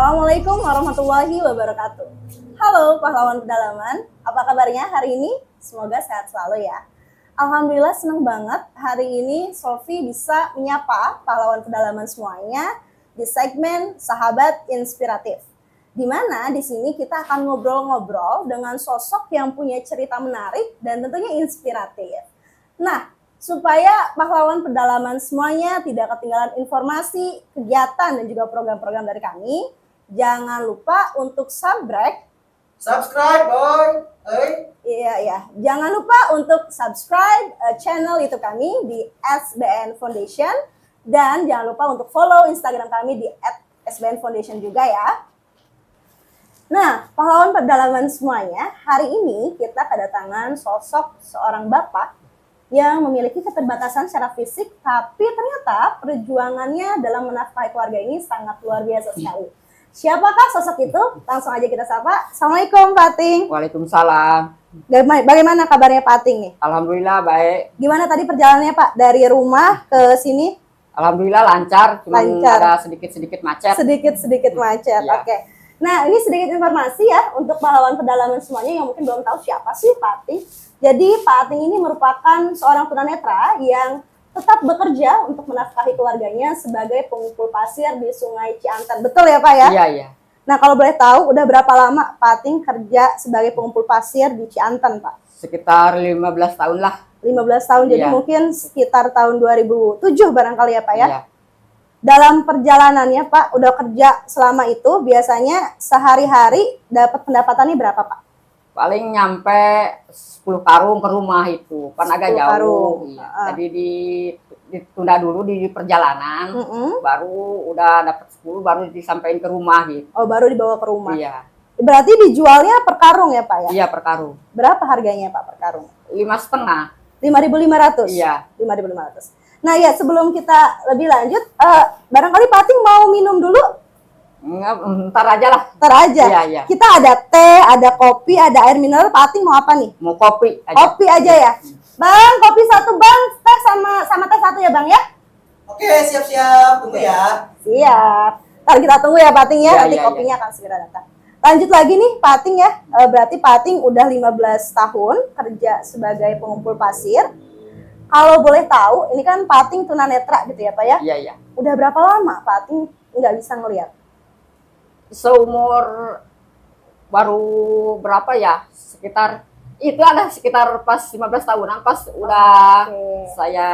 Assalamualaikum warahmatullahi wabarakatuh. Halo pahlawan pedalaman, apa kabarnya hari ini? Semoga sehat selalu ya. Alhamdulillah senang banget hari ini Sofi bisa menyapa pahlawan pedalaman semuanya di segmen Sahabat Inspiratif. Di mana di sini kita akan ngobrol-ngobrol dengan sosok yang punya cerita menarik dan tentunya inspiratif. Nah, supaya pahlawan pedalaman semuanya tidak ketinggalan informasi, kegiatan, dan juga program-program dari kami, jangan lupa untuk subscribe, boy. Iya. Jangan lupa untuk subscribe channel YouTube kami di SBN Foundation, dan jangan lupa untuk follow Instagram kami di @sbnfoundation juga ya. Nah, pahlawan pedalaman semuanya, hari ini kita kedatangan sosok seorang bapak yang memiliki keterbatasan secara fisik, tapi ternyata perjuangannya dalam menafkahi keluarga ini sangat luar biasa sekali. Siapakah sosok itu? Langsung aja kita sapa. Assalamualaikum Pak Ating. Waalaikumsalam. Bagaimana kabarnya Pak Ating nih? Alhamdulillah baik. Gimana tadi perjalanannya Pak? Dari rumah ke sini? Alhamdulillah lancar, cuma Lancar. ada sedikit-sedikit macet. Sedikit macet, Iya. Oke. Nah, ini sedikit informasi ya untuk pahlawan pedalaman semuanya yang mungkin belum tahu siapa sih Pak Ating. Jadi Pak Ating ini merupakan seorang tunanetra yang tetap bekerja untuk menafkahi keluarganya sebagai pengumpul pasir di Sungai Ciantan. Betul ya Pak ya? Iya. Nah, kalau boleh tahu udah berapa lama Pak Ating kerja sebagai pengumpul pasir di Ciantan Pak? Sekitar 15 tahun lah. 15 tahun, jadi Iya. mungkin sekitar tahun 2007 barangkali ya Pak ya? Iya. Dalam perjalanannya Pak, udah kerja selama itu, biasanya sehari-hari dapat pendapatannya berapa Pak? Paling nyampe 10 karung ke rumah itu. Kan agak 10 jauh. karung. Iya. Jadi ditunda dulu di perjalanan. Mm-mm. Baru udah dapat 10 baru disampaikan ke rumah gitu. Oh, baru dibawa ke rumah. Iya. Berarti dijualnya per karung ya Pak ya? Iya per karung. Berapa harganya Pak per karung? 5,5. 5.500? Iya. 5.500. Nah ya, sebelum kita lebih lanjut, barangkali Pak Ating mau minum dulu? Enggak, ntar aja lah. Ntar aja. Iya. Kita ada teh, ada kopi, ada air mineral. Pak Ating mau apa nih? Mau kopi aja. Kopi aja ya. Bang, kopi satu bang, teh sama teh satu ya bang ya? Oke, siap-siap. Tunggu ya. Siap. Ntar kita tunggu ya Pak Ating ya, Iya, nanti iya, kopinya akan segera datang. Lanjut lagi nih Pak Ating ya, berarti Pak Ating udah 15 tahun kerja sebagai pengumpul pasir. Kalau boleh tahu, ini kan Pak Ating tunanetra gitu ya Pak ya? Iya. Udah berapa lama Pak Ating nggak bisa ngelihat? Seumur baru berapa ya? Sekitar pas 15 tahunan pas udah Oke. saya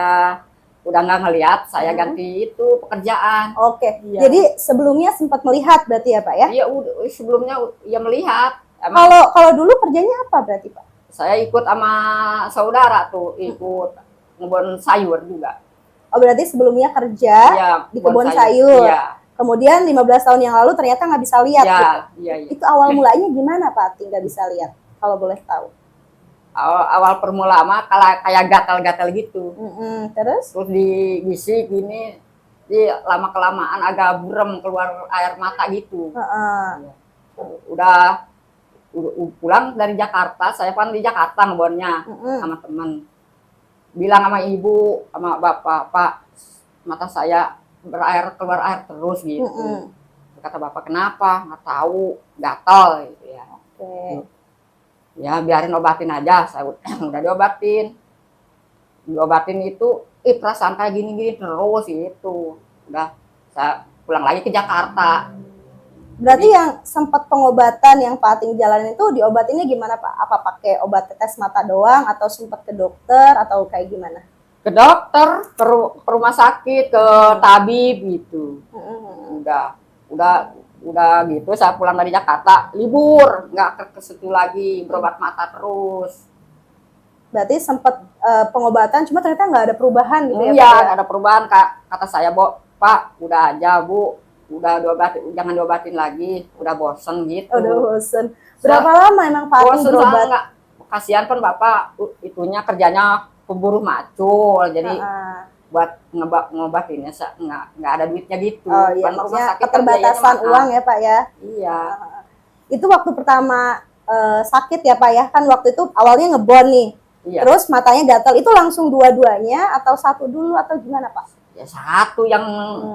udah nggak ngelihat, saya ganti itu pekerjaan. Oke, Iya. jadi sebelumnya sempat melihat berarti ya Pak ya? Iya, sebelumnya ya melihat. Kalau dulu kerjanya apa berarti Pak? Saya ikut sama saudara tuh, ikut ngebon sayur juga. Oh berarti sebelumnya kerja Iya, di kebun sayur. Iya. Kemudian 15 tahun yang lalu ternyata nggak bisa lihat Iya, gitu. iya. Itu awal mulanya gimana Pak Ating nggak bisa lihat? Kalau boleh tahu. Awal permulaan mah kayak gatal-gatal gitu. Terus? Terus dibisik gini, lama kelamaan agak burem keluar air mata gitu. Udah pulang dari Jakarta, saya kan di Jakarta ngebonnya sama teman. Bilang sama ibu, sama bapak, Pak, mata saya keluar air terus gitu. Kata bapak, kenapa? Nggak tahu, gatal gitu ya. Oke. Ya biarin obatin aja, saya udah diobatin itu, perasaan kayak gini-gini terus gitu. Udah saya pulang lagi ke Jakarta. Berarti yang sempat pengobatan yang Pak Ating jalanin itu diobatinnya gimana Pak? Apa pakai obat tetes mata doang atau sempat ke dokter atau kayak gimana? Ke dokter, ke rumah sakit, ke tabib gitu. Udah gitu saya pulang dari Jakarta, libur, nggak ke situ lagi, berobat mata terus. Berarti sempat pengobatan, cuma ternyata nggak ada perubahan gitu ya Iya, Pak? nggak ada perubahan, kata saya, Pak, udah aja Bu, udah diobatin, jangan diobatin lagi, udah bosen gitu. Udah bosen. Berapa lama emang Pak Ating Bosen berobat? nggak, kasihan kan Bapak, itunya kerjanya pemburu macul, jadi buat ngobatinnya nggak ada duitnya gitu. Oh iya, Kan rumah maksudnya sakit kan keterbatasan biayanya mahal. uang ya Pak ya? Iya. Itu waktu pertama sakit ya Pak ya? Kan waktu itu awalnya ngebon nih. Iya. Terus matanya gatal, itu langsung dua-duanya atau satu dulu atau gimana Pak? Ya satu yang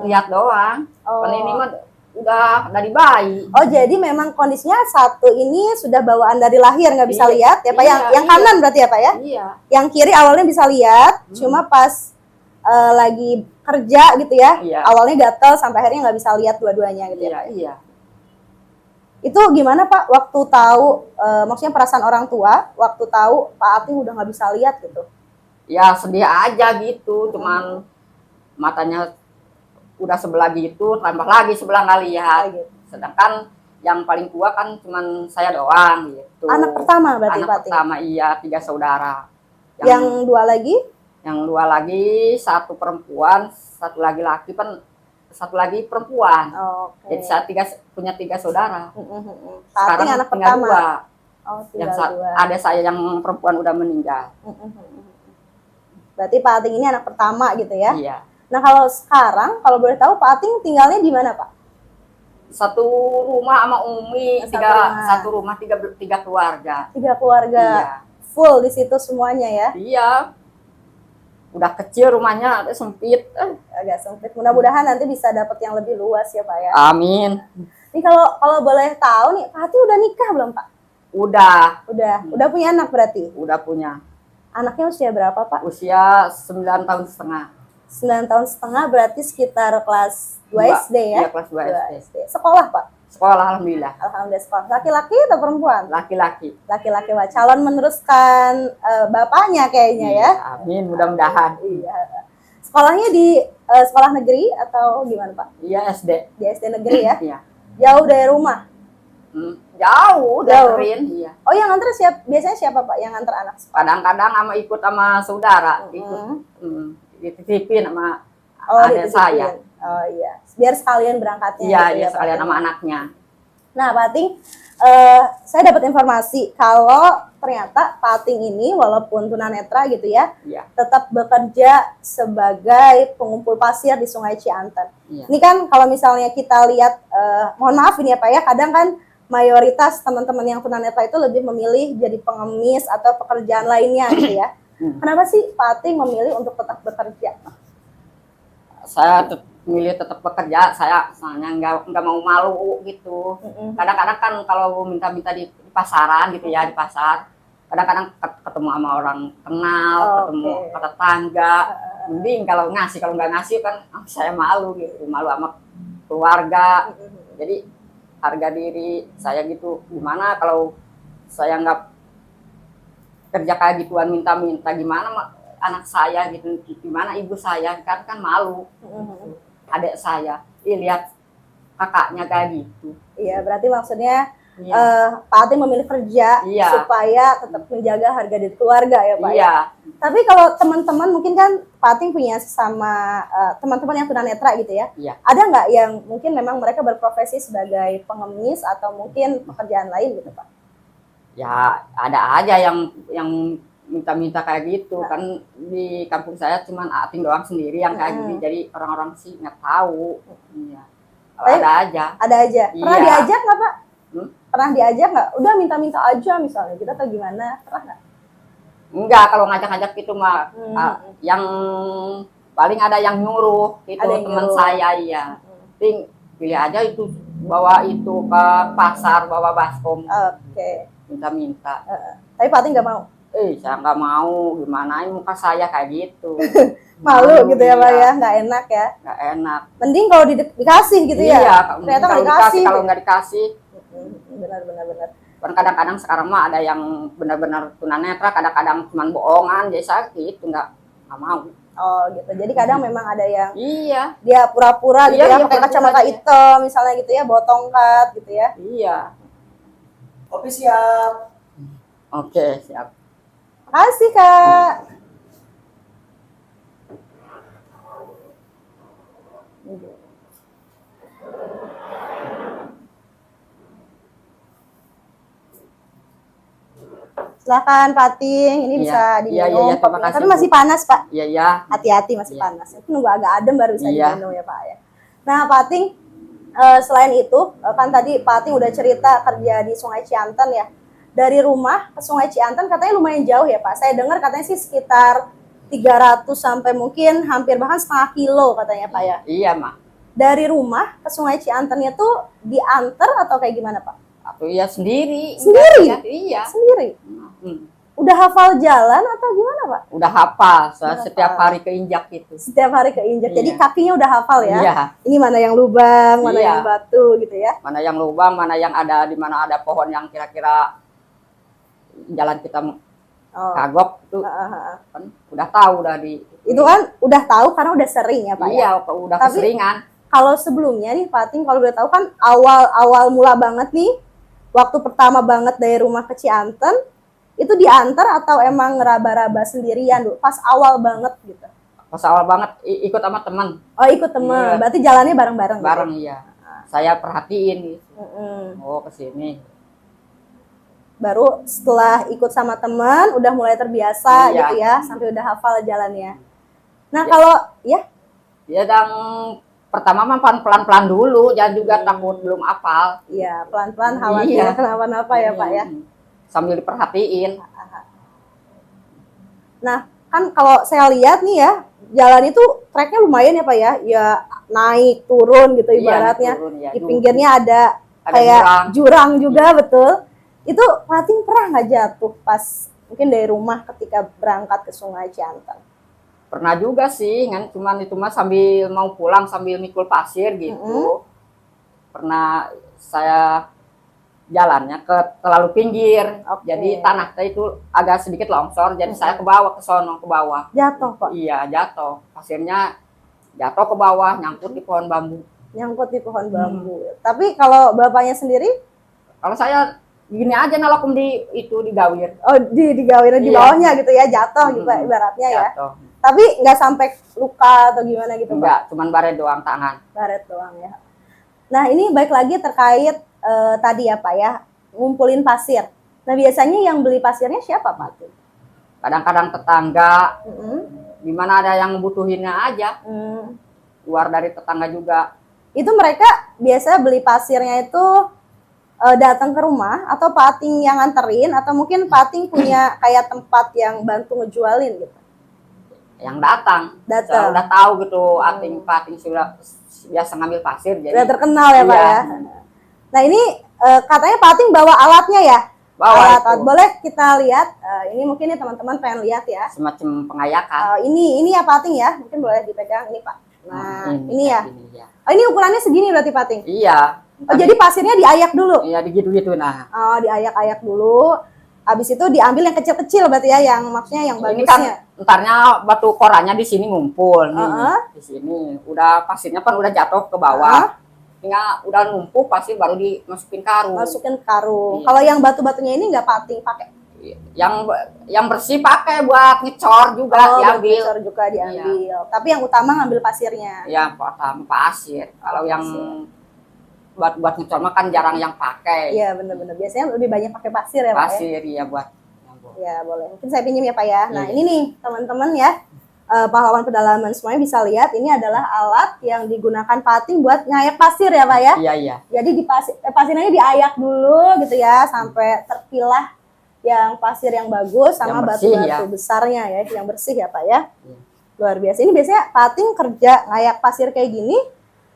lihat doang. Oh. Kan ini mah udah dari bayi. Oh, jadi memang kondisinya satu ini sudah bawaan dari lahir nggak bisa Iya. lihat ya Pak? Yang Iya, yang iya. kanan berarti ya Pak ya? Iya. Yang kiri awalnya bisa lihat, cuma pas lagi kerja gitu ya, Iya. awalnya gatel sampai akhirnya nggak bisa lihat dua-duanya gitu ya. Iya, iya. Itu gimana Pak waktu tahu, maksudnya perasaan orang tua waktu tahu Pak Ating udah nggak bisa lihat gitu? Ya sedih aja gitu, cuman matanya udah sebelah gitu, tambah lagi sebelah nggak lihat. Gitu. Sedangkan yang paling tua kan cuman saya doang gitu. Anak pertama berarti Anak Pak Ating? pertama, iya, 3 saudara. Yang dua lagi? Yang 2 lagi, 1 perempuan, 1 lagi laki, 1 lagi perempuan. Oke. Jadi saya punya 3 saudara. Pak Ating Sekarang anak tinggal pertama? 2. Oh, Yang tinggal dua. ada saya yang perempuan udah meninggal. Berarti Pak Ating ini anak pertama gitu ya? Iya. Nah kalau sekarang, kalau boleh tahu Pak Ating tinggalnya di mana Pak? Satu rumah sama Umi, Satu rumah. satu rumah, tiga keluarga. 3 keluarga, Iya. full di situ semuanya ya? Iya. Udah kecil rumahnya, sempit. Agak sempit. Mudah-mudahan nanti bisa dapat yang lebih luas ya Pak ya. Amin. Ini kalau boleh tahu nih, Pak Ating udah nikah belum Pak? Udah Udah punya anak berarti? punya. Anaknya usia berapa Pak? Usia 9 tahun setengah. 9 tahun setengah berarti sekitar kelas 2 SD ya? Iya, kelas 2 SD. Sekolah Pak? Sekolah alhamdulillah. Alhamdulillah sekolah. Laki-laki atau perempuan? Laki-laki. Laki-laki Pak. Calon meneruskan bapaknya kayaknya ya? Amin, mudah-mudahan. Iya. Sekolahnya di sekolah negeri atau gimana Pak? Iya, SD. Di SD negeri ya? Iya. Jauh dari rumah? Jauh, dengerin. Iya. Oh yang nganter biasanya siapa Pak yang nganter anak sekolah? Kadang-kadang ikut sama saudara, ikut dititipin sama adik dititipin. saya. Oh iya, biar sekalian berangkatnya. Iya, gitu iya, ya, sekalian Pak. sama anaknya. Nah Pak Ating, saya dapat informasi kalau ternyata Pak Ating ini walaupun tunanetra gitu ya, Iya. tetap bekerja sebagai pengumpul pasir di Sungai Cianten. Iya. Ini kan kalau misalnya kita lihat, mohon maaf ini ya Pak ya, kadang kan mayoritas teman-teman yang tunanetra itu lebih memilih jadi pengemis atau pekerjaan lainnya gitu ya. Kenapa sih Pak Ating memilih untuk tetap bekerja? Saya milih tetap bekerja, saya soalnya nggak mau malu gitu. Kadang-kadang kan kalau minta-minta di pasaran gitu ya, di pasar, kadang-kadang ketemu sama orang kenal, ketemu tetangga. Mending kalau nggak ngasih kan saya malu gitu, malu sama keluarga. Jadi harga diri saya gitu, gimana kalau saya nggak kerja kayak gituan, minta-minta, gimana anak saya gitu, gimana ibu saya kan malu. Adik saya, lihat kakaknya kayak gitu. Iya, berarti maksudnya Iya. Pak Ating memilih kerja Iya. supaya tetap menjaga harga diri keluarga ya Pak ya. Iya. Tapi kalau teman-teman mungkin kan Pak Ating punya sesama teman-teman yang tunanetra gitu ya. Iya. Ada nggak yang mungkin memang mereka berprofesi sebagai pengemis atau mungkin pekerjaan lain gitu Pak? Ya ada aja yang minta-minta kayak gitu kan, di kampung saya cuman Ating doang sendiri yang kayak gini, jadi orang-orang sih nggak tahu. Iya. Ada aja. Ada aja. Pernah Iya. diajak nggak Pak? Pernah diajak nggak? Udah minta-minta aja misalnya kita atau gimana? Pernah nggak? Enggak, kalau ngajak-ngajak gitu mah yang paling ada yang nyuruh itu Ada yang teman nyuruh. saya, iya. Pilih aja itu, bawa itu ke pasar, bawa baskom, Oke. minta-minta. Tapi Pak Ating nggak mau? Saya nggak mau, gimana ini muka saya kayak gitu. Malu gitu ya Pak iya. ya, nggak enak ya. Nggak enak. Mending kalau dikasih gitu ya. Iya, Ternyata kalau nggak dikasih. kalau nggak dikasih. Benar. Kan kadang-kadang sekarang mah ada yang benar-benar tunanetra, kadang-kadang cuma bohongan, jadi saya gitu nggak mau. Oh gitu. Jadi kadang memang ada yang Iya, dia pura-pura gitu Iya, ya, iya, pakai pura-pura kacamata dia. hitam misalnya gitu ya, bawa tongkat gitu ya. iya. Kopi siap. Oke, siap. Makasih Kak. Silakan Pak Ating, ini Iya. bisa Iya, diminum. iya, terima kopinya. kasih, Tapi Bu. masih panas Pak. Iya, iya. Hati-hati masih Iya. panas. Itu nunggu agak adem baru bisa Iya. diminum ya Pak ya. Nah Pak Ating, selain itu kan tadi Pak Ating udah cerita kerja di Sungai Cianten ya. Dari rumah ke Sungai Cianten katanya lumayan jauh ya Pak. Saya dengar katanya sih sekitar 300 sampai mungkin hampir bahkan setengah kilo katanya Pak ya. Iya, Mak. dari rumah ke Sungai Cianten itu diantar atau kayak gimana Pak? Atau ya sendiri. Sendiri? Enggak, iya. Sendiri? Hmm. Udah hafal jalan atau gimana Pak? Udah hafal, Udah setiap hafal. hari keinjak gitu. Setiap hari keinjak, jadi Iya. kakinya udah hafal ya? Iya. Ini mana yang lubang, mana Iya. yang batu gitu ya? Mana yang lubang, mana yang ada, di mana ada pohon yang kira-kira jalan kita Oh. kagok itu kan udah tahu udah di Itu kan udah tahu karena udah sering ya Pak ya? iya udah Tapi- keseringan. Kalau sebelumnya nih Pak Ting, kalau udah tahu kan awal mula banget nih, waktu pertama banget dari rumah ke Cianten, itu diantar atau emang ngeraba-raba sendirian dulu? Pas awal banget gitu? Pas awal banget ikut sama teman Oh ikut temen, Iya. berarti jalannya bareng-bareng gitu? bareng iya. Saya perhatiin gitu. Mm-mm. Oh kesini. Baru setelah ikut sama teman, udah mulai terbiasa Iya. gitu ya, sampai udah hafal jalannya. Nah Ya. kalau, ya Ya yang pertama mah pelan-pelan dulu, jangan juga takut belum hafal. iya pelan-pelan khawatir Iya. kenapa-napa ya Pak ya. Sambil diperhatiin. Nah, kan kalau saya lihat nih ya, jalan itu treknya lumayan ya Pak ya. Ya naik, turun gitu Iya, ibaratnya. turun, ya, Di dulu. pinggirnya ada Ada kayak jurang. jurang juga, betul. Itu Pating pernah nggak jatuh pas mungkin dari rumah ketika berangkat ke Sungai Cianten? Pernah juga sih, kan cuman itu mah sambil mau pulang sambil mikul pasir gitu. Pernah saya jalannya ke terlalu pinggir, Oke. jadi tanah itu agak sedikit longsor, jadi saya ke bawah ke sono ke bawah. Jatuh Pak, Iya jatuh, pasirnya jatuh ke bawah, nyangkut di pohon bambu. nyangkut di pohon bambu. Tapi kalau bapaknya sendiri, Kalau saya gini aja nalokum di itu di gawir, oh digawin di Iya. bawahnya gitu ya, jatuh gitu Mm-mm. ibaratnya ya. jatuh. Tapi nggak sampai luka atau gimana gitu Pak? Enggak, cuman baret doang tangan. Baret doang ya. Nah ini baik lagi terkait tadi ya Pak ya, ngumpulin pasir. Nah biasanya yang beli pasirnya siapa Pak? Kadang-kadang tetangga, Mm-mm. di mana ada yang butuhinnya aja, Hmm. keluar dari tetangga juga. Itu mereka biasa beli pasirnya itu datang ke rumah atau Pating yang nganterin atau mungkin Pating punya kayak tempat yang bantu ngejualin gitu. Yang datang. Saya Datang. udah tahu gitu, pating sudah biasa ngambil pasir jadi Udah terkenal ya Pak Iya. ya. Nah ini katanya Pating bawa alatnya ya. bawa Alat. itu Boleh kita lihat. Ini mungkin nih teman-teman pengen lihat ya. semacam pengayakan. Ini ya Pating ya. Mungkin boleh dipegang ini Pak. Nah ini ya. Ini ya. Oh ini ukurannya segini berarti Pating. Iya. Oh jadi pasirnya diayak dulu. Iya digitu-gitu nah. Oh, diayak-ayak dulu. Habis itu diambil yang kecil-kecil berarti ya, yang maksudnya yang Ini bagusnya. kan entarnya batu korannya di sini ngumpul nih. Heeh. Di sini udah pasirnya kan udah jatuh ke bawah. Tinggal udah numpuk pasir baru dimasukin karung. Masukin ke karung. Iya. Kalau yang batu-batunya ini nggak Pating pakai. Yang bersih pakai buat ngecor juga diambil. Bocor juga diambil. Tapi yang utama ngambil pasirnya. Ya pertama pasir. Kalau yang buat ngecor mah kan jarang yang pakai. Iya, bener-bener. Biasanya lebih banyak pakai pasir ya, Pak ya. Pasir ya buat Ya, boleh. Mungkin saya pinjam ya, Pak ya. Nah, Iya. ini nih, teman-teman ya. Pahlawan pedalaman semuanya bisa lihat ini adalah alat yang digunakan Pating buat ngayak pasir ya, Pak ya. Iya. Jadi di pasirnya diayak dulu gitu ya sampai terpilah yang pasir yang bagus sama Yang bersih, batu-batu ya. besarnya ya, yang bersih ya Pak ya. Iya. Luar biasa. Ini biasanya Pating kerja ngayak pasir kayak gini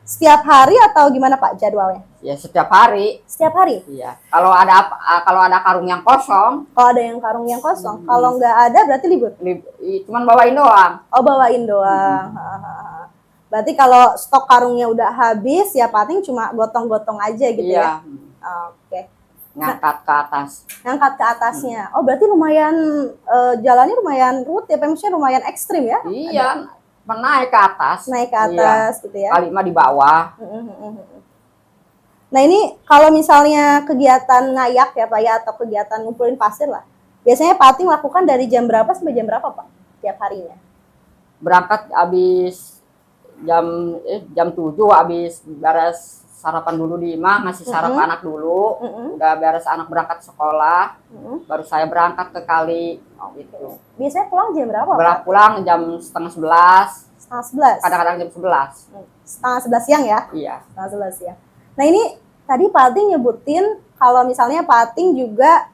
setiap hari atau gimana Pak jadwalnya? Ya setiap hari. Setiap hari. Iya. Kalau ada karung yang kosong, Kalau ada yang karung yang kosong, kalau nggak ada berarti libur. cuman bawain doang. Oh bawain doang. Berarti kalau stok karungnya udah habis ya Pating cuma gotong-gotong aja gitu ya. Iya. Oke. Ngangkat ke atas. Ngangkat ke atasnya. Oh berarti lumayan jalannya lumayan ruwet ya, maksudnya lumayan ekstrim ya? Iya. Menaik ke atas. Naik ke atas gitu ya. Kali mah di bawah. Nah ini kalau misalnya kegiatan ngayak ya Pak ya atau kegiatan ngumpulin pasir lah, biasanya Pating lakukan dari jam berapa sampai jam berapa Pak tiap harinya? Berangkat habis jam 7 habis beres sarapan dulu di imah, ngasih sarap anak dulu. Udah beres anak berangkat sekolah, baru saya berangkat ke kali gitu. Biasanya pulang jam berapa Pak? Pulang jam setengah 11, Setengah 11? kadang-kadang jam 11. Setengah 11 siang ya? Iya. Setengah 11 siang. Nah ini tadi Pating nyebutin kalau misalnya Pating juga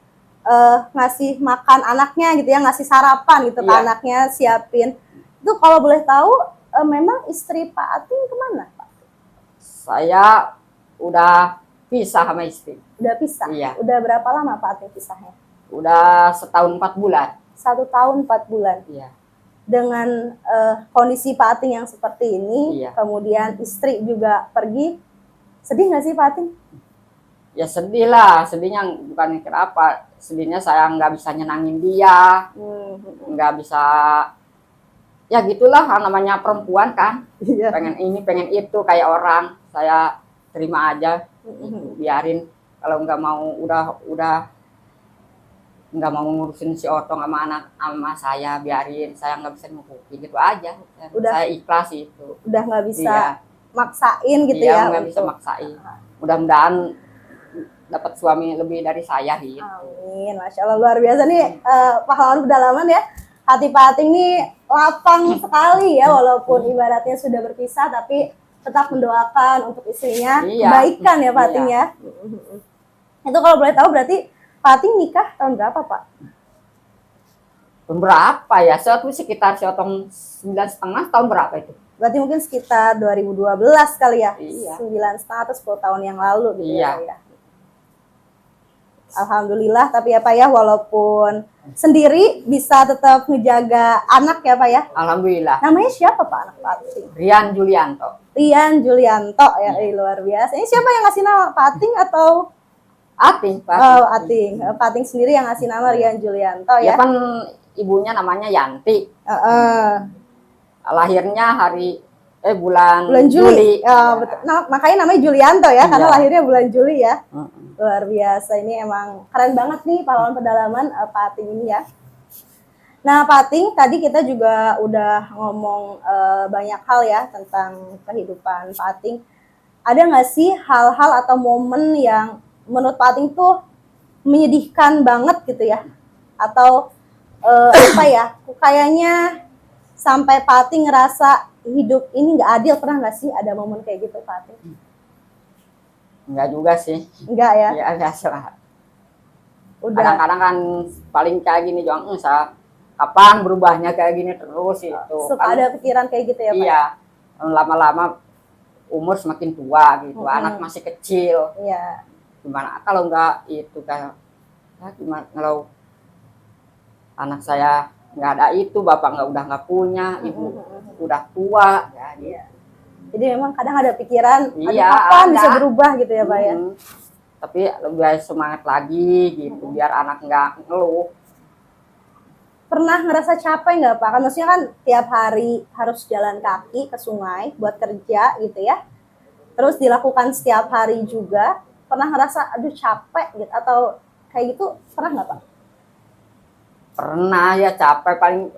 ngasih makan anaknya gitu ya, ngasih sarapan gitu ke Iya. anaknya, siapin. Itu kalau boleh tahu memang istri Pating kemana Pak? Saya udah pisah sama istri. Udah pisah? Iya. Udah berapa lama Pak Ating pisahnya? Udah setahun 4 bulan. 1 tahun 4 bulan. Iya. Dengan kondisi Pak Ating yang seperti ini, Iya. kemudian istri juga pergi, sedih nggak sih Pak Ating? Ya sedih lah, sedihnya bukan kenapa. Sedihnya saya nggak bisa nyenangin dia, nggak bisa, ya gitulah namanya perempuan kan. Iya. Pengen ini, pengen itu kayak orang. Saya terima aja, biarin. Kalau nggak mau, udah nggak mau ngurusin si Otong sama anak sama saya, biarin. Saya nggak bisa ngurusin gitu aja. Udah. Saya ikhlas itu. Udah nggak bisa Iya. maksain gitu Iya, ya? nggak bisa untuk- maksain. Mudah-mudahan dapat suami lebih dari saya gitu. Amin, Masya Allah luar biasa nih pahlawan pedalaman ya. Hati Pak Ating nih lapang sekali ya, walaupun ibaratnya sudah berpisah tapi tetap mendoakan untuk istrinya Iya. kebaikan ya Pak Iya. Ating ya. Itu kalau boleh tahu berarti Pak Ating nikah tahun berapa Pak? Tahun berapa ya? Suatu sekitar Otong 9,5 tahun berapa itu? Berarti mungkin sekitar 2012 kali ya? Iya. 9,5 atau 10 tahun yang lalu gitu Iya. ya. Alhamdulillah, tapi ya Pak ya, walaupun sendiri bisa tetap ngejaga anak ya Pak ya. Alhamdulillah. Namanya siapa Pak anak Pak Ating? Rian Julianto. Rian Julianto ya, Iya. luar biasa. Ini siapa yang ngasih nama Pak Ating atau Ating, Pak. oh, Ating? Pak Ating sendiri yang ngasih nama Rian Julianto Ya ya. kan ibunya namanya Yanti. Lahirnya bulan Bulan Juli. Ya. Betul. Nah, makanya namanya Julianto ya, karena Iya. lahirnya bulan Juli ya. Mm-mm. Luar biasa, ini emang keren banget nih pahlawan pedalaman Pak Ating ini ya. Nah Pak Ating, tadi kita juga udah ngomong banyak hal ya tentang kehidupan Pak Ating. Ada nggak sih hal-hal atau momen yang menurut Pak Ating tuh menyedihkan banget gitu ya? Atau apa ya, kayaknya sampai Pak Ating ngerasa hidup ini nggak adil, pernah nggak sih ada momen kayak gitu Pak Ating? Enggak juga sih. Enggak ya? Ya biasa lah. Udah. Kadang-kadang kan paling kayak gini juga kapan berubahnya kayak gini terus itu. Suka Kan, ada pikiran kayak gitu ya Pak? iya. Lama-lama umur semakin tua gitu. Anak masih kecil. Iya. Gimana kalau enggak itu kayak gimana kalau anak saya nggak ada itu, bapak udah nggak punya, ibu udah tua ya gitu. Jadi memang kadang ada pikiran, aduh Iya, kapan ada. bisa berubah gitu ya Pak ya? Tapi lebih semangat lagi gitu biar anak nggak ngeluh. Pernah ngerasa capek nggak Pak? Kan maksudnya kan tiap hari harus jalan kaki ke sungai buat kerja gitu ya. Terus dilakukan setiap hari juga. Pernah ngerasa aduh capek gitu atau kayak gitu, pernah nggak Pak? Pernah ya capek, paling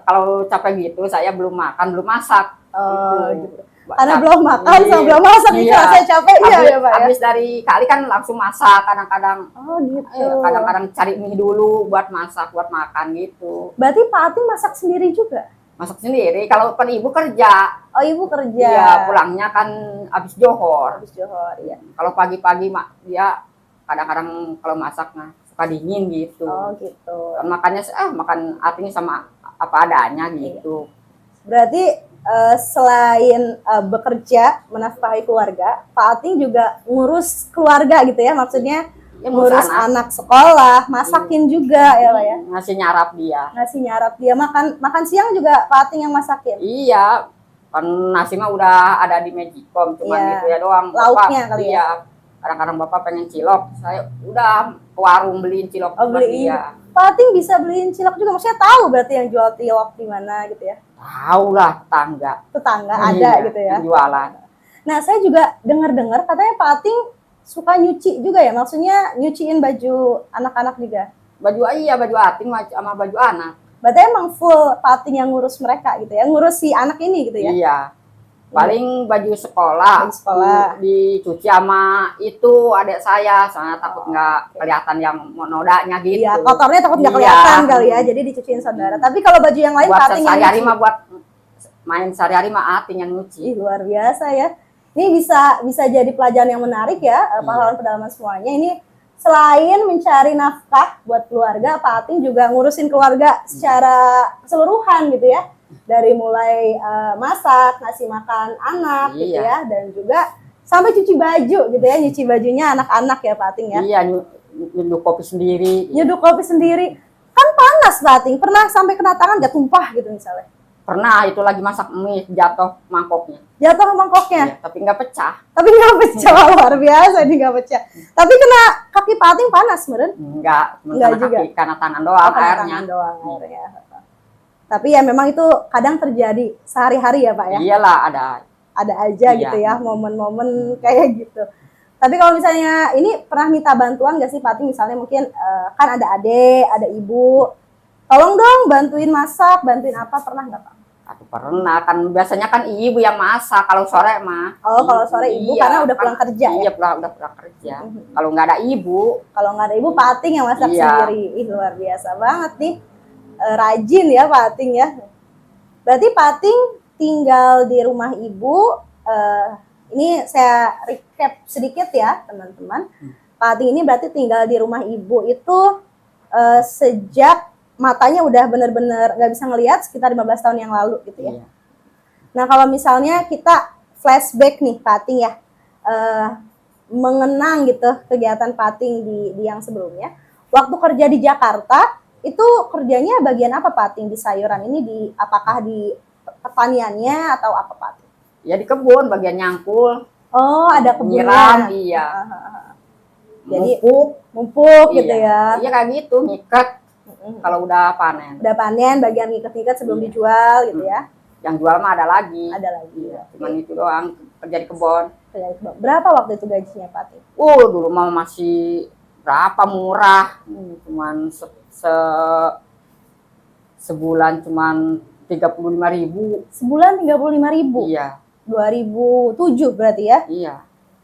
kalau capek gitu saya belum makan, belum masak. Oh, Gitu. gitu. Karena belum makan sama Iya. belum masak itu Iya. rasanya capeknya ya Pak ya? Habis dari kali kan langsung masak, kadang-kadang Oh gitu. kadang-kadang cari mie dulu buat masak, buat makan gitu. Berarti Pak Ating masak sendiri juga? Masak sendiri, kalau kan ibu kerja. Oh ibu kerja. Iya, pulangnya kan habis johor. Habis Johor ya. Kalau pagi-pagi dia kadang-kadang kalau masak suka dingin gitu. Oh gitu. Makannya makan artinya sama apa adanya gitu. Berarti selain bekerja menafkahi keluarga, Pak Ating juga ngurus keluarga gitu ya, maksudnya Ya, ngurus ngurus anak sekolah, masakin juga ya Pak ya, ngasih nyarap dia. ngasih nyarap dia, makan siang juga Pak Ating yang masakin. Iya, kan nasi mah udah ada di Magicom, cuman Iya. gitu ya doang. Lauknya Bapak, kali ya? iya. Kadang-kadang bapak pengen cilok, saya udah ke warung beliin cilok Oh buat beliin. dia. Pak Ating bisa beliin cilok juga, maksudnya tahu berarti yang jual cilok di mana gitu ya, Tahu lah tetangga. tetangga ada Iya, gitu ya. yang jualan. Nah saya juga dengar-dengar katanya Pak Ating suka nyuci juga ya, maksudnya nyuciin baju anak-anak juga. Baju ating sama baju anak. Berarti emang full Pak Ating yang ngurus mereka gitu ya, ngurus si anak ini gitu ya. Iya. Paling baju sekolah, Baju sekolah. dicuci sama itu adik saya, soalnya takut nggak kelihatan yang nodanya gitu. Iya, kotornya takut nggak Iya. kelihatan kali ya, jadi dicuciin saudara. Tapi kalau baju yang lain Buat Pak Ating yang sehari-hari nyuci. mah buat main sehari-hari mah ating yang nyuci. Ih, luar biasa ya. Ini bisa jadi pelajaran yang menarik ya, pahlawan pedalaman semuanya. Ini selain mencari nafkah buat keluarga, Pak Ating juga ngurusin keluarga secara keseluruhan gitu ya. Dari mulai masak, ngasih makan anak gitu Iya. ya, dan juga Sampai cuci baju gitu ya, nyuci bajunya anak-anak ya Pak Ating ya. Iya, nyeduh kopi sendiri. Nyeduh kopi sendiri. Kan panas Pak Ating, pernah sampai kena tangan gak tumpah gitu misalnya? Pernah itu lagi masak mie jatuh mangkoknya. Jatuh mangkoknya? Iya, tapi nggak pecah. Tapi nggak pecah, luar biasa ini nggak pecah. Tapi kena kaki Pak Ating panas meren? Enggak, cuma Enggak karena juga. kaki, karena tangan doang Karena airnya. tangan doang airnya. Tapi ya memang itu kadang terjadi sehari-hari ya Pak ya? Iyalah Ada aja Iya. gitu ya, momen-momen kayak gitu. Tapi kalau misalnya ini pernah minta bantuan nggak sih Pak Ating? Misalnya mungkin kan ada adik, ada ibu, tolong dong bantuin masak, bantuin apa, pernah nggak Pak? Aku pernah kan biasanya kan ibu yang masak kalau sore mah. Oh, kalau sore ibu karena udah pulang kerja ya? Iya, udah pulang kerja. Kalau nggak ada ibu, Kalau nggak ada ibu, Pak Ating yang masak Iya. sendiri. Ih, luar biasa banget nih. Rajin ya Pak Ating ya. Berarti Pak Ating tinggal di rumah ibu. Ini saya recap sedikit ya teman-teman. Pak Ating ini berarti tinggal di rumah ibu itu sejak matanya udah bener-bener nggak bisa ngelihat sekitar 15 tahun yang lalu gitu ya. Iya. Nah kalau misalnya kita flashback nih Pak Ating ya, mengenang gitu kegiatan Pak Ating di yang sebelumnya, waktu kerja di Jakarta itu kerjanya bagian apa Pak Ating di sayuran ini, apakah di pertaniannya atau apa Pak Ating? Ya di kebun bagian nyangkul, Oh ada nyiram, kebunnya. iya. Jadi Mupuk, mumpuk gitu ya. Iya kayak gitu, ngikat kalau udah panen. Udah panen bagian ngikat-ngikat sebelum Iya. dijual gitu ya. Yang jual mah ada lagi. Ada lagi. Iya, cuman itu doang kerja di kebun. Berapa waktu itu gajinya Pak Ating? Dulu mah masih berapa murah, cuman sebulan cuman 35.000. Sebulan 35.000. Iya, 2007 berarti ya. iya.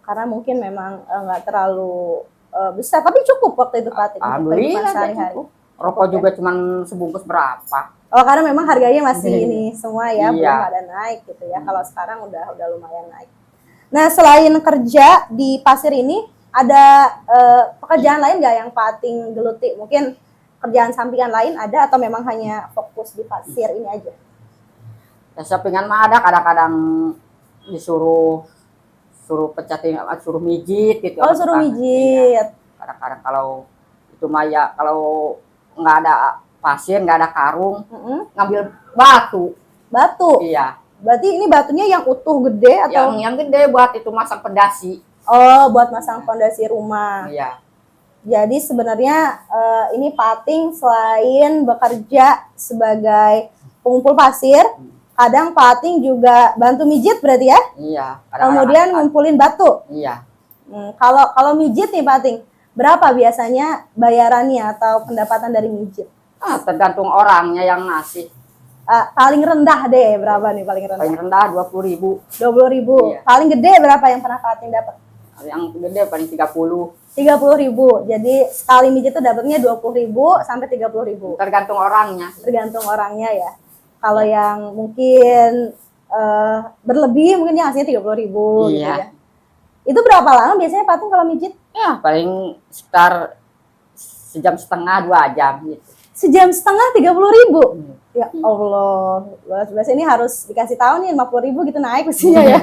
Karena mungkin memang nggak terlalu besar, tapi cukup waktu itu Pak Ating untuk kehidupan Alhamdulillah sehari-hari. cukup. Rokok juga cuman sebungkus berapa? Oh karena memang harganya masih ini semua ya, Iya. belum pada naik gitu ya. Kalau sekarang udah lumayan naik. Nah selain kerja di pasir ini, ada pekerjaan lain nggak yang Pak Ating geluti? Mungkin kerjaan sampingan lain ada atau memang hanya fokus di pasir ini aja? Ya sampingan mah ada, kadang-kadang disuruh pecatin, suruh mijit gitu. Oh sama suruh tetangga. Iya. mijit. Kadang-kadang kalau itu mah ya kalau nggak ada pasir, nggak ada karung, ngambil batu. Batu. Iya. Berarti ini batunya yang utuh gede atau? Yang gede buat itu masang pedasi. Oh buat masang fondasi rumah. Iya. Jadi sebenarnya ini Pak Ating selain bekerja sebagai pengumpul pasir, kadang Pak Ating juga bantu mijit berarti ya? Iya. Kemudian ngumpulin batu. Iya. Kalau mijit nih Pak Ating, berapa biasanya bayarannya atau pendapatan dari mijit? Tergantung orangnya yang ngasih. Paling rendah deh berapa nih paling rendah? Paling rendah 20.000. 20.000. Iya. Paling gede berapa yang pernah Pak Ating dapat? Yang gede paling 30. 30.000. Jadi sekali mijit itu dapatnya 20.000 sampai 30.000. Tergantung orangnya. Tergantung orangnya ya. Kalau yang mungkin berlebih mungkin dia ngasihnya 30.000 gitu Iya. ya. Itu berapa lama biasanya Pak Ating kalau mijit? Ya paling sekitar sejam setengah 2 jam gitu. Sejam setengah 30.000. Ya Allah, luar biasa ini harus dikasih tahu nih 50.000 gitu naik mestinya ya.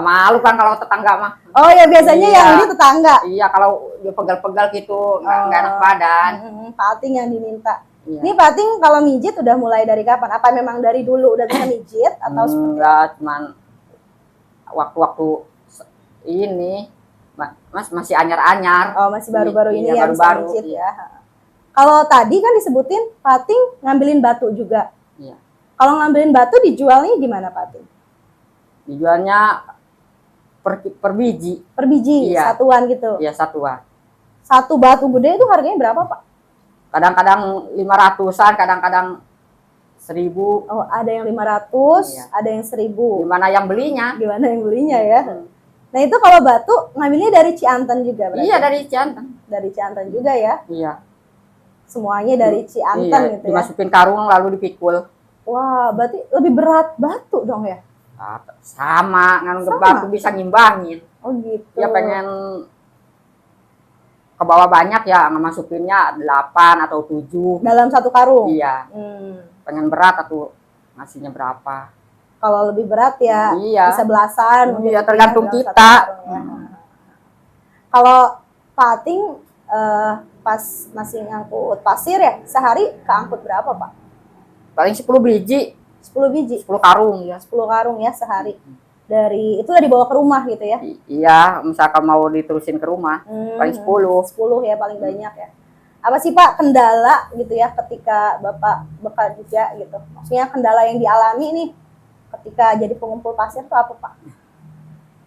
Malu kan kalau tetangga mah. Oh ya biasanya Iya. yang ini tetangga. Iya kalau dia pegal-pegal gitu nggak enak badan. Pak Ating yang diminta. Iya. Ini Pak Ating kalau mijit udah mulai dari kapan? Apa memang dari dulu udah bisa mijit atau seperti Enggak, cuman waktu-waktu ini masih anyar-anyar. Oh masih baru-baru ini Iya, yang bisa baru-baru, mijit iya. ya. Kalau tadi kan disebutin Pak Ating ngambilin batu juga. Iya. Kalau ngambilin batu dijualnya gimana Pak Ating? Dijualnya per biji. Per biji, Iya. satuan gitu. Iya, satuan. Satu batu gede itu harganya berapa Pak? Kadang-kadang 500-an, kadang-kadang 1.000. Oh ada yang 500, Iya. ada yang 1.000. Gimana yang belinya? Gimana yang belinya ya? Nah itu kalau batu ngambilnya dari Cianten juga berarti? Iya, dari Cianten. Dari Cianten juga ya? Iya. Semuanya dari Cianten Iya, gitu ya? dimasukin karung lalu dipikul. Wah berarti lebih berat batu dong ya? Sama, nganu Sama? batu bisa ngimbangin. Oh gitu. Ya pengen ke bawah banyak ya, masukinnya 8 atau 7. Dalam satu karung? Iya, pengen berat atau ngasihnya berapa. Kalau lebih berat ya Iya. bisa belasan. mungkin Iya, gitu ya, tergantung dalam satu kita. karung ya. Kalau Pak Ating pas masih ngangkut pasir ya, sehari keangkut berapa Pak? Paling 10 biji, 10 biji, 10 karung ya. 10 karung ya sehari. Dari itu udah dibawa ke rumah gitu ya? Iya, misalkan mau diterusin ke rumah, paling 10. 10 ya paling banyak ya. Apa sih Pak kendala gitu ya ketika Bapak bekerja gitu? Maksudnya kendala yang dialami nih ketika jadi pengumpul pasir itu apa Pak?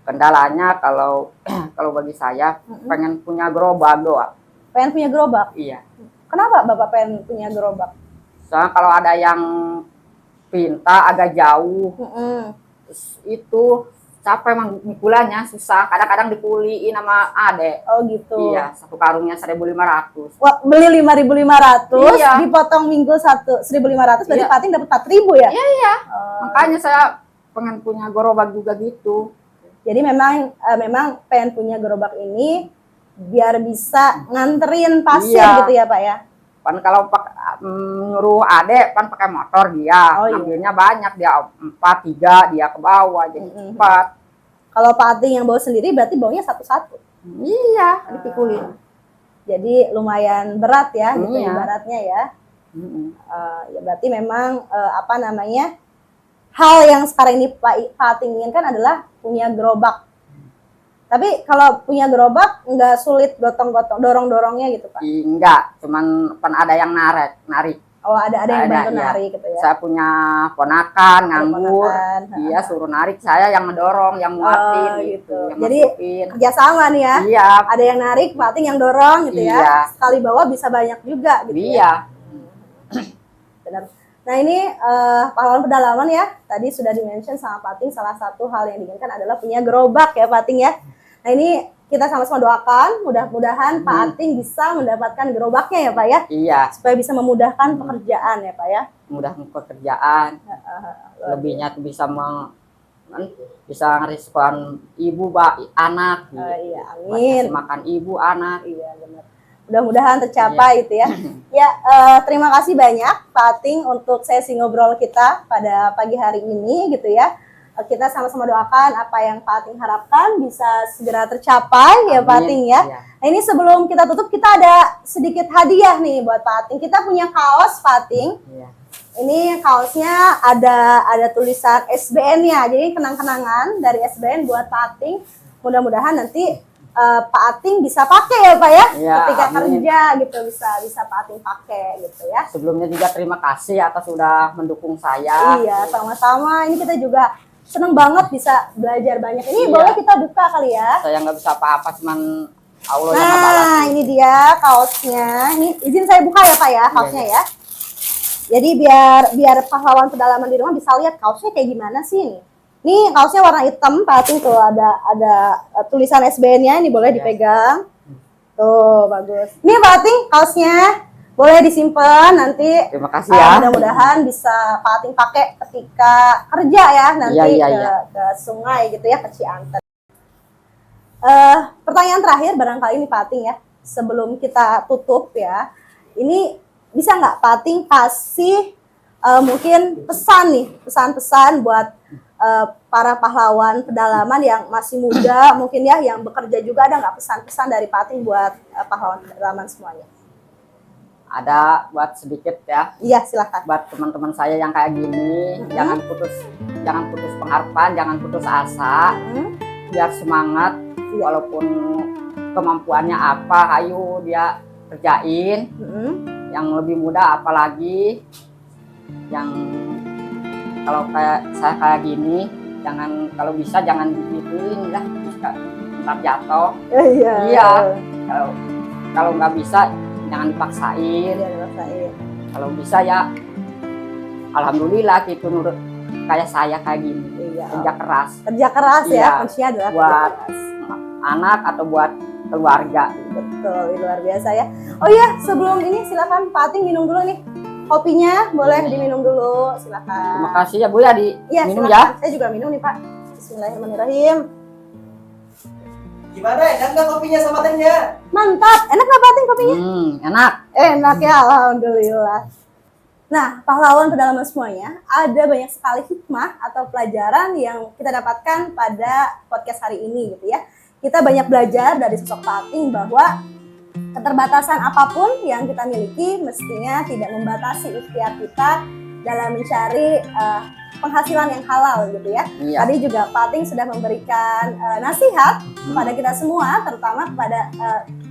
Kendalanya kalau kalau bagi saya pengen punya gerobak doang. Pengen punya gerobak? Iya. Kenapa Bapak pengen punya gerobak? Soalnya kalau ada yang pinta agak jauh, terus itu capek emang mikulanya susah. Kadang-kadang dikuliin sama adek. Oh gitu. Iya, satu karungnya 1.500. Wah, beli 5.500, Iya. dipotong minggu 1.500, berarti Iya. Pating dapat 4.000 ya? Iya. Oh, Makanya saya pengen punya gerobak juga gitu. jadi memang pengen punya gerobak ini biar bisa nganterin pasir Iya. gitu ya Pak ya? Kan kalau nyuruh adek kan pakai motor dia, Oh, iya. ambilnya banyak, dia 4, 3 dia ke bawah jadi cepat. Kalau Pak Ating yang bawa sendiri berarti bawanya satu-satu. Iya, dipikulin. Jadi lumayan berat ya gitu Iya. ibaratnya ya. Mm-mm. Ya berarti memang apa namanya, hal yang sekarang ini Pak Ating inginkan adalah punya gerobak. Tapi kalau punya gerobak nggak sulit gotong-gotong, dorong-dorongnya gitu Pak. Enggak, cuman kan ada yang narik. Oh ada yang Ada, bantu iya. narik gitu ya. Saya punya ponakan nganggur, ponakan, dia suruh narik, saya yang ngedorong, yang muatin Oh, gitu, gitu. yang Jadi, masukin. Kerjasama nih ya. Iya, Ada yang narik, Pak Ating yang dorong gitu Iya. ya. Sekali bawa bisa banyak juga gitu ya. iya. Benar. Nah ini pahlawan pedalaman ya, tadi sudah di-mention sama Pak Ating, salah satu hal yang diinginkan adalah punya gerobak ya Pak Ating ya. Nah ini kita sama-sama doakan, mudah-mudahan Pak Ating bisa mendapatkan gerobaknya ya Pak ya, Iya, supaya bisa memudahkan pekerjaan ya Pak ya. mudah pekerjaan. Lebihnya tuh bisa bisa ngerespon ibu, anak, gitu. Iya, Buat amin. kasih makan ibu, anak. Iya benar. Mudah-mudahan tercapai itu ya. Ya, terima kasih banyak Pak Ating untuk sesi ngobrol kita pada pagi hari ini gitu ya. Kita sama-sama doakan apa yang Pak Ating harapkan bisa segera tercapai ya Pak Amin. Ating ya. Iya. Nah, ini sebelum kita tutup kita ada sedikit hadiah nih buat Pak Ating. Kita punya kaos Pak Ating. Iya. Ini kaosnya ada tulisan SBN-nya. Jadi kenang-kenangan dari SBN buat Pak Ating. Mudah-mudahan nanti Pak Ating bisa pakai ya Pak ya. Iya, Ketika amin. kerja gitu bisa Pak Ating pakai gitu ya. Sebelumnya juga terima kasih atas sudah mendukung saya. Iya, sama-sama. Ini kita juga seneng banget bisa belajar banyak. Ini Iya. boleh kita buka kali ya. Saya nggak bisa apa-apa, cuman Allah yang ngebalas. Nah, ini dia kaosnya. Ini izin saya buka ya Pak ya, kaosnya ya. Jadi biar pahlawan pedalaman di rumah bisa lihat kaosnya kayak gimana sih ini. Ini kaosnya warna hitam, Pak Ating tuh ada tulisan SBN-nya, ini boleh Iya. dipegang. Tuh, bagus. Ini Pak Ating kaosnya boleh disimpan nanti. Terima kasih ya. Mudah-mudahan bisa Pak Ating pakai ketika kerja ya nanti Iya. ke sungai gitu ya, ke Cianten. Pertanyaan terakhir barangkali ini Pak Ating ya, sebelum kita tutup ya. Ini bisa nggak Pak Ating kasih mungkin pesan-pesan buat para pahlawan pedalaman yang masih muda mungkin ya, yang bekerja juga, ada nggak pesan-pesan dari Pak Ating buat pahlawan pedalaman semuanya? Ada buat sedikit ya. Iya, silakan. Buat teman-teman saya yang kayak gini, jangan putus pengharapan, jangan putus asa, biar semangat. Iya. Walaupun kemampuannya apa, ayo dia kerjain. Yang lebih muda apalagi, yang kalau kayak saya kayak gini, kalau bisa jangan digituin lah, ntar jatuh. Iya. Iya. Kalau nggak bisa jangan dipaksain. Iya, dirasain. Kalau bisa ya alhamdulillah gitu, nurut kayak saya kayak gini. Iya. Kerja keras Kerja keras ya, Iya. kuncinya adalah kerja buat keras. anak atau buat keluarga. Betul, ini luar biasa ya. Oh iya, sebelum ini silakan Pak Ating minum dulu nih. Kopinya boleh diminum dulu, silakan. Terima kasih ya Bu ya, Iya, minum silakan. ya. Saya juga minum nih Pak. Bismillahirrahmanirrahim. Gimana? Enak nggak kopinya sama tehnya? Mantap, enak nggak Pak Ating kopinya? Enak. Enak ya, alhamdulillah. Nah, pahlawan pedalaman semuanya, ada banyak sekali hikmah atau pelajaran yang kita dapatkan pada podcast hari ini gitu ya. Kita banyak belajar dari sosok Pak Ating bahwa keterbatasan apapun yang kita miliki mestinya tidak membatasi ikhtiar kita dalam mencari penghasilan yang halal gitu ya. Iya. Tadi juga Pak Ating sudah memberikan nasihat kepada kita semua, terutama kepada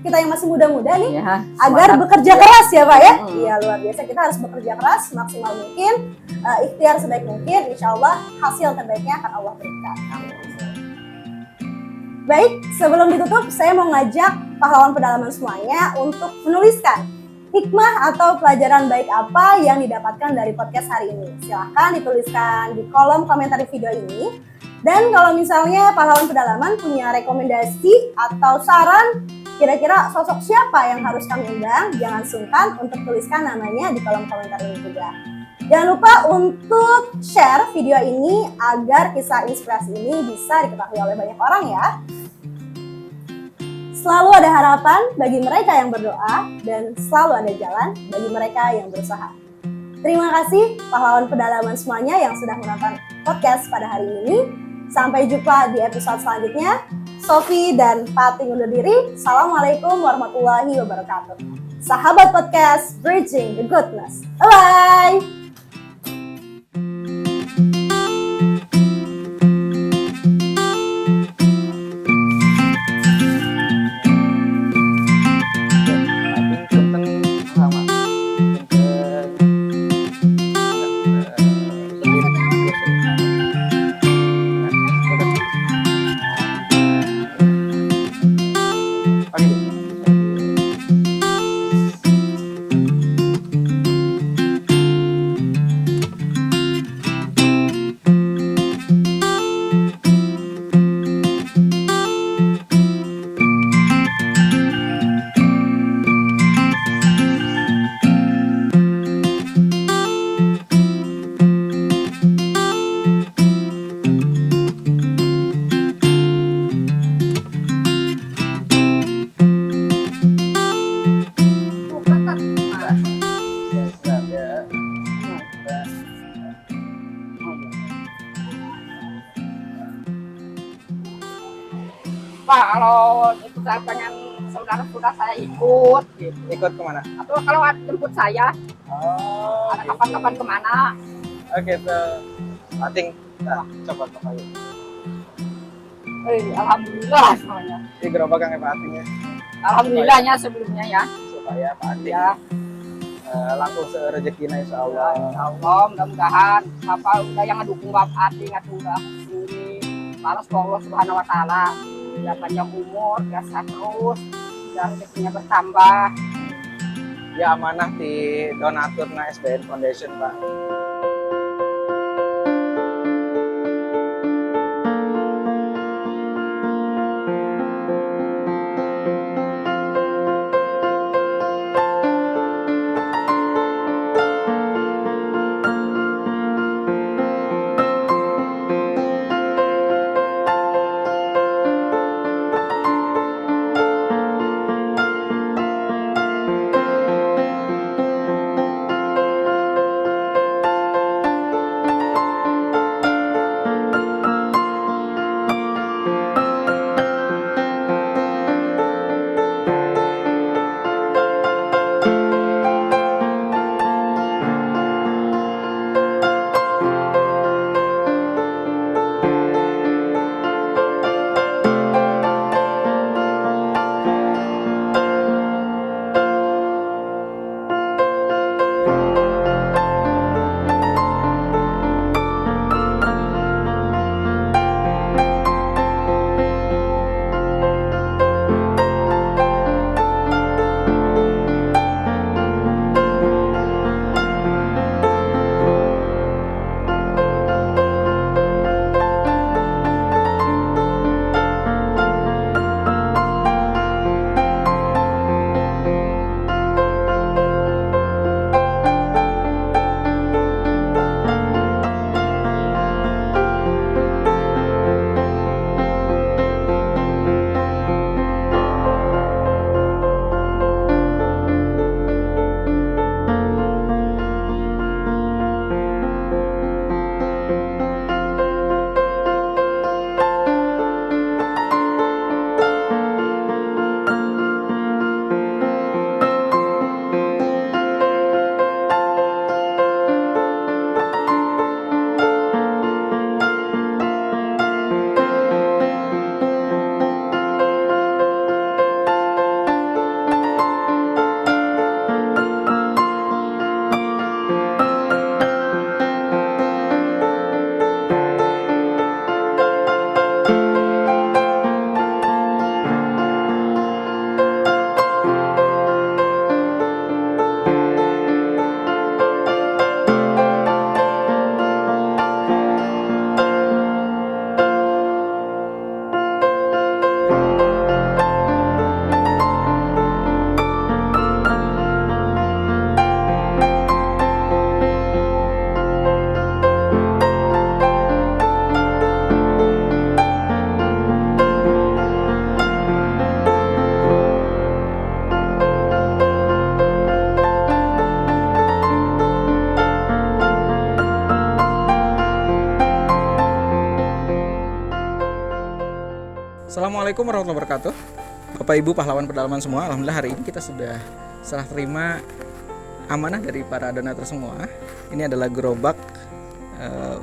kita yang masih muda-muda nih, Ya, agar semangat. bekerja keras ya Pak ya. Mm-mm. Iya, luar biasa, kita harus bekerja keras maksimal mungkin, ikhtiar sebaik mungkin, insya Allah hasil terbaiknya akan Allah berikan. Baik, sebelum ditutup saya mau ngajak pahlawan pedalaman semuanya untuk menuliskan hikmah atau pelajaran baik apa yang didapatkan dari podcast hari ini. Silahkan dituliskan di kolom komentar di video ini. Dan kalau misalnya pahlawan pedalaman punya rekomendasi atau saran kira-kira sosok siapa yang harus kami undang, jangan sungkan untuk tuliskan namanya di kolom komentar ini juga. Jangan lupa untuk share video ini agar kisah inspirasi ini bisa diketahui oleh banyak orang ya. Selalu ada harapan bagi mereka yang berdoa dan selalu ada jalan bagi mereka yang berusaha. Terima kasih pahlawan pedalaman semuanya yang sudah menonton podcast pada hari ini. Sampai jumpa di episode selanjutnya. Sofi dan Pak Ating undur diri. Assalamualaikum warahmatullahi wabarakatuh. Sahabat podcast Bridging the Goodness. Bye-bye. Pak, kalau itu saya pengen saudara-saudara saya ikut gitu. Ikut kemana? Atau kalau ada jemput saya, Oh, ada kapan-kapan kemana. Oke, Ating. Nah, coba Pak Ayu. Alhamdulillah semuanya. Di gerobak yang Pak Atingnya Alhamdulillahnya sebelumnya ya. supaya Pak Ating Ya, langsung rezekinya insya Allah. insya Allah mudah-mudahan Bapak udah yang ngedukung Bapak Ating atau udah ini balas ke Allah Subhanahu Wa Taala. Ya panjang umur, ya sehat terus, dan rezekinya bertambah. Ya amanah di donaturna SBN Foundation Pak. Assalamualaikum warahmatullahi wabarakatuh. Bapak Ibu pahlawan pedalaman semua, alhamdulillah hari ini kita sudah serah terima amanah dari para donatur semua. Ini adalah gerobak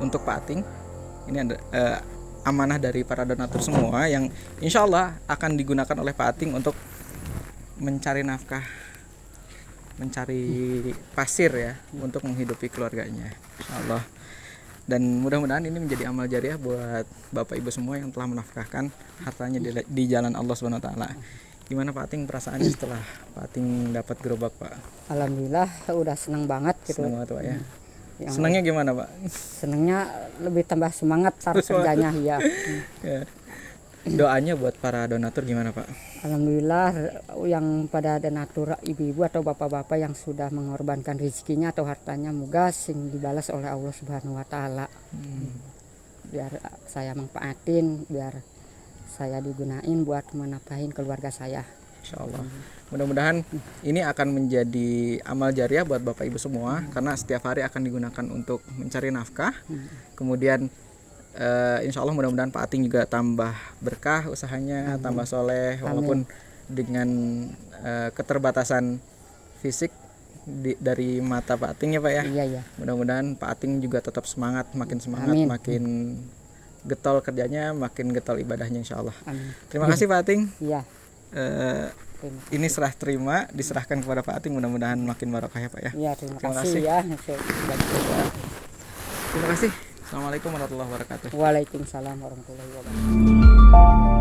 untuk Pak Ating. Ini ada amanah dari para donatur semua yang insya Allah akan digunakan oleh Pak Ating untuk mencari nafkah, mencari pasir ya, untuk menghidupi keluarganya, insya Allah. Dan mudah-mudahan ini menjadi amal jariah buat Bapak Ibu semua yang telah menafkahkan hartanya di jalan Allah Subhanahu wa taala. Gimana Pak Ating perasaannya setelah Pak Ating dapat gerobak, Pak? Alhamdulillah udah senang banget gitu. Senang banget Pak ya. Yang Senangnya gimana Pak? senangnya lebih tambah semangat tar kerjanya ya. Ya. Doanya buat para donatur gimana Pak? Alhamdulillah yang pada donatur ibu-ibu atau bapak-bapak yang sudah mengorbankan rezekinya atau hartanya, moga sing dibalas oleh Allah Subhanahu wa taala. Biar saya manfaatin, biar saya digunain buat menapahin keluarga saya. Insya Allah. Mudah-mudahan ini akan menjadi amal jariah buat Bapak Ibu semua, karena setiap hari akan digunakan untuk mencari nafkah. Kemudian insya Allah mudah-mudahan Pak Ating juga tambah berkah usahanya, tambah soleh, walaupun dengan keterbatasan fisik dari mata Pak Ating ya Pak ya. Iya ya. Mudah-mudahan Pak Ating juga tetap semangat, makin semangat, Amin. makin getol kerjanya, makin getol ibadahnya insya Allah. Amin. Terima kasih Pak Ating. Iya. Ini serah terima, diserahkan kepada Pak Ating, mudah-mudahan makin barokah ya Pak ya. Iya, terima Terima kasih kasih. ya. Terima kasih. Assalamualaikum warahmatullahi wabarakatuh. Waalaikumsalam warahmatullahi wabarakatuh.